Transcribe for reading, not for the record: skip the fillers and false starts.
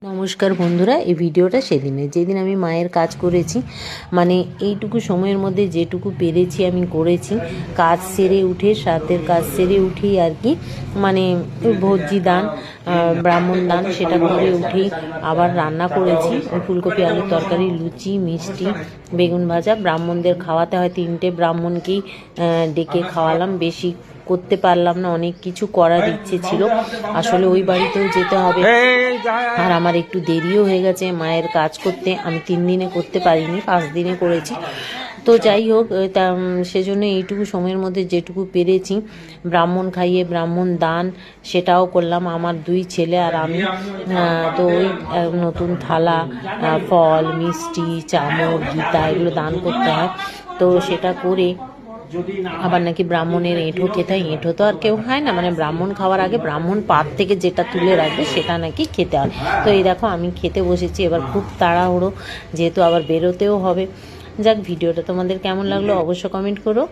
নমস্কার বন্ধুরা, এই ভিডিওটা সেদিনের যেদিন আমি মায়ের কাজ করেছি, মানে এইটুকু সময়ের মধ্যে যেটুকু পেরেছি আমি করেছি। কাজ সেরে উঠে, সাতের কাজ সেরে উঠেই আর কি, মানে ভোজ্জি দান, ব্রাহ্মণ দান সেটা করে উঠেই আবার রান্না করেছি। ফুলকপি আলুর তরকারি, লুচি, মিষ্টি, বেগুন ভাজা। ব্রাহ্মণদের খাওয়াতে হয়, 3টে ব্রাহ্মণকেই ডেকে খাওয়ালাম। বেশি করতে পারলাম না, অনেক কিছু করার ইচ্ছে ছিল, আসলে ওই বাড়িতেও যেতে হবে। আর আমার একটু দেরিও হয়ে গেছে মায়ের কাজ করতে। আমি 3 দিনে করতে পারিনি, 5 দিনে করেছি। তো যাই হোক, সেজন্য এইটুকু সময়ের মধ্যে যেটুকু পেরেছি, ব্রাহ্মণ খাইয়ে ব্রাহ্মণ দান সেটাও করলাম, আমার 2 ছেলে আর আমি। তো ওই নতুন থালা, ফল, মিষ্টি, চামচ, গীতা এগুলো দান করতে হয়। তো সেটা করে আবার নাকি ব্রাহ্মণের এঁঠো খেতে হয়। এঁঠো তো আর কেউ খায় না, মানে ব্রাহ্মণ খাওয়ার আগে ব্রাহ্মণ পাত থেকে যেটা তুলে রাখবে সেটা নাকি খেতে হয়। তো এই দেখো আমি খেতে বসেছি। এবার খুব তাড়াহুড়ো, যেহেতু আবার বেরোতেও হবে। যাক, ভিডিওটা তোমাদের কেমন লাগলো অবশ্য কমেন্ট করো।